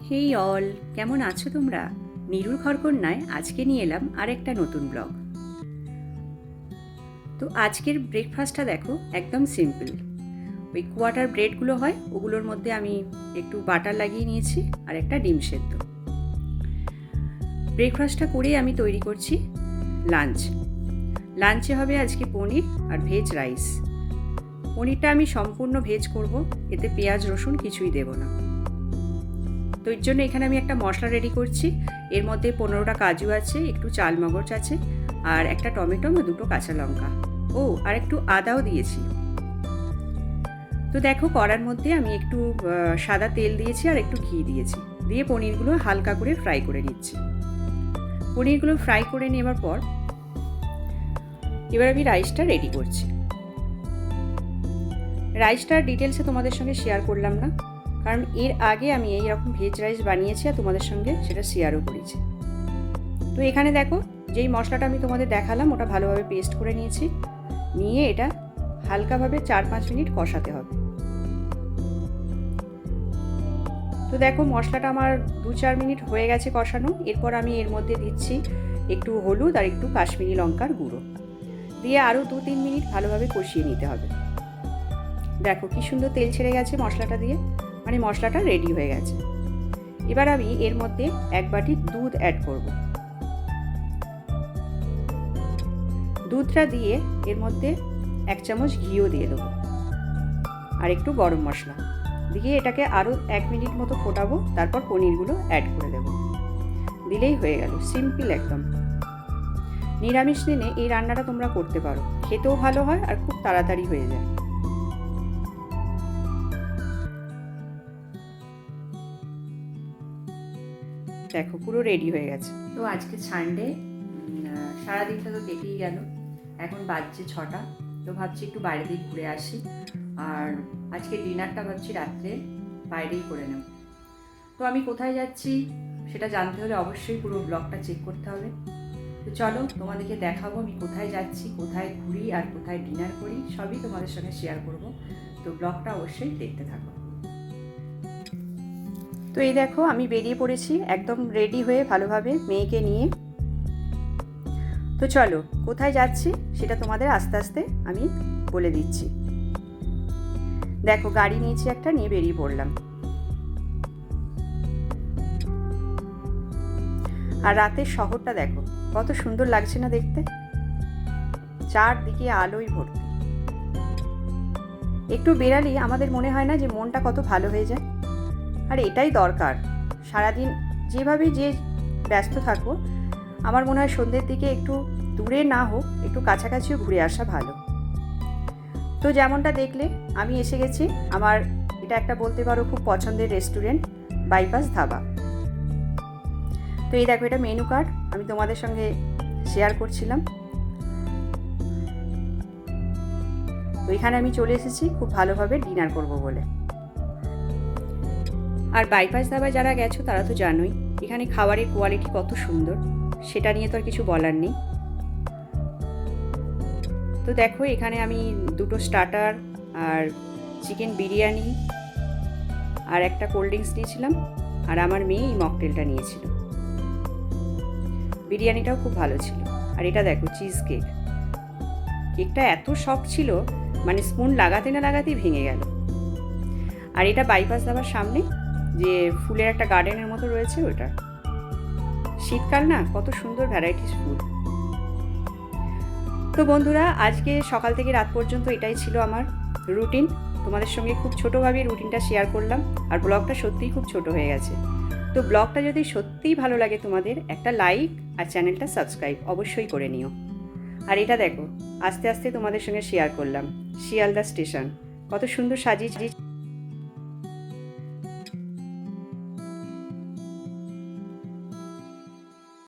হেই all, কেমন আছো তোমরা? নিরুর ঘরকন্যায় আজকে নিয়ে এলাম আর একটা নতুন ব্লগ। তো আজকের ব্রেকফাস্টটা দেখো, একদম সিম্পল। ওই কোয়াটার ব্রেডগুলো হয়, ওগুলোর মধ্যে আমি একটু বাটার লাগিয়ে নিয়েছি আর একটা ডিম সেদ্ধ। ব্রেকফাস্টটা করেই আমি তৈরি করছি লাঞ্চে হবে আজকে পনির আর ভেজ রাইস। পনিরটা আমি সম্পূর্ণ ভেজ করব, এতে পেঁয়াজ রসুন কিছুই দেব না। তো এর জন্য এখানে আমি একটা মশলা রেডি করছি। এর মধ্যে 15টা কাজু আছে, একটু চালমগজ আছে, আর একটা টমেটো আর 2টো কাঁচা লঙ্কা, আর একটু আদাও দিয়েছি। তো দেখো, কড়ার মধ্যে আমি একটু সাদা তেল দিয়েছি আর একটু ঘি দিয়েছি, দিয়ে পনিরগুলো হালকা করে ফ্রাই করে নিচ্ছি। পনিরগুলো ফ্রাই করে নেবার পর এবার আমি রাইসটা রেডি করছি। রাইসটার ডিটেলসে তোমাদের সঙ্গে শেয়ার করলাম না, কারণ এর আগে আমি এইরকম ভেজ রাইস বানিয়েছি আর তোমাদের সঙ্গে সেটা শেয়ারও করেছি। তো এখানে দেখো, যেই মশলাটা আমি তোমাদের দেখালাম ওটা ভালোভাবে পেস্ট করে নিয়েছি, নিয়ে এটা হালকাভাবে 4-5 মিনিট কষাতে হবে। তো দেখো, মশলাটা আমার 2-4 মিনিট হয়ে গেছে কষানো। এরপর আমি এর মধ্যে দিচ্ছি একটু হলুদ আর একটু কাশ্মীরি লঙ্কার গুঁড়ো, দিয়ে আরও 2-3 মিনিট ভালোভাবে কষিয়ে নিতে হবে। দেখো কি সুন্দর তেল ছেড়ে গেছে মশলাটা দিয়ে, মানে মশলাটা রেডি হয়ে গেছে। এবার আমি এর মধ্যে 1 বাটি দুধ অ্যাড করব। দুধটা দিয়ে এর মধ্যে 1 চামচ ঘিও দিয়ে দেবো আর একটু গরম মশলা দিয়ে এটাকে আরও 1 মিনিট মতো ফোটাবো। তারপর পনিরগুলো অ্যাড করে দেবো, দিলেই হয়ে গেল। সিম্পল একদম। নিরামিষ দিনে এই রান্নাটা তোমরা করতে পারো, খেতেও ভালো হয় আর খুব তাড়াতাড়ি হয়ে যায়। দেখো পুরো রেডি হয়ে গেছে। তো আজকে সানডে, সারাদিনটা তো কেটেই গেল, এখন বাজছে 6টা। তো ভাবছি একটু বাইরে দিয়ে ঘুরে আসি, আর আজকে ডিনারটা ভাবছি রাত্রে বাইরেই করে নেব। তো আমি কোথায় যাচ্ছি সেটা জানতে হলে অবশ্যই পুরো ব্লগটা চেক করতে হবে। তো চলো, তোমাদেরকে দেখাবো আমি কোথায় যাচ্ছি, কোথায় ঘুরি আর কোথায় ডিনার করি, সবই তোমাদের সঙ্গে শেয়ার করব। তো ব্লগটা অবশ্যই দেখতে থাকো। তো এই দেখো, আমি বেরিয়ে পড়েছি একদম রেডি হয়ে ভালোভাবে মেয়েকে নিয়ে। তো চলো, কোথায় যাচ্ছি সেটা তোমাদের আস্তে আস্তে আমি বলে দিচ্ছি। দেখো, গাড়ি নিয়েছি একটা, নিয়ে বেরিয়ে পড়লাম। আর রাতের শহরটা দেখো কত সুন্দর লাগছে না দেখতে, চারদিকে আলোয় ভর্তি। একটু বেরালেই আমাদের মনে হয় না যে মনটা কত ভালো হয়ে যায়। আর এটাই দরকার। সারাদিন যেভাবে যে ব্যস্ত থাকো, আমার মনে হয় সন্ধ্যের দিকে একটু দূরে না হোক, একটু কাছাকাছিও ঘুরে আসা ভালো। তো যেমনটা দেখলে, আমি এসে গেছি আমার, এটা একটা বলতে পারো খুব পছন্দের রেস্টুরেন্ট, বাইপাস ধাবা। তো এই দেখো, এটা মেনু কার্ড আমি তোমাদের সঙ্গে শেয়ার করছিলাম। তো এখানে আমি চলে এসেছি খুব ভালোভাবে ডিনার করব বলে। আর বাইপাস ধাবায় যারা গেছো তারা তো জানোই এখানে খাবারের কোয়ালিটি কত সুন্দর, সেটা নিয়ে তো আর কিছু বলার নেই। তো দেখো, এখানে আমি 2টো স্টার্টার আর চিকেন বিরিয়ানি আর একটা কোল্ড ড্রিঙ্কস নিয়েছিলাম, আর আমার মেয়ে এই মকটেলটা নিয়েছিল। বিরিয়ানিটাও খুব ভালো ছিল। আর এটা দেখো, চিজ কেক। কেকটা এত সফট ছিল, মানে স্পুন লাগাতে না লাগাতেই ভেঙে গেল। আর এটা বাইপাস ধাবার সামনে যে ফুলের একটা গার্ডেনের মতো রয়েছে, ওটা। শীতকাল না, কত সুন্দর ভ্যারাইটিস ফুল। তো বন্ধুরা, আজকে সকাল থেকে রাত পর্যন্ত এটাই ছিল আমার রুটিন। তোমাদের সঙ্গে খুব ছোটোভাবে রুটিনটা শেয়ার করলাম, আর ব্লগটা সত্যিই খুব ছোট হয়ে গেছে। তো ব্লগটা যদি সত্যিই ভালো লাগে তোমাদের, একটা লাইক আর চ্যানেলটা সাবস্ক্রাইব অবশ্যই করে নিও। আর এটা দেখো, আস্তে আস্তে তোমাদের সঙ্গে শেয়ার করলাম শিয়ালদা স্টেশন, কত সুন্দর সাজিয়েছি।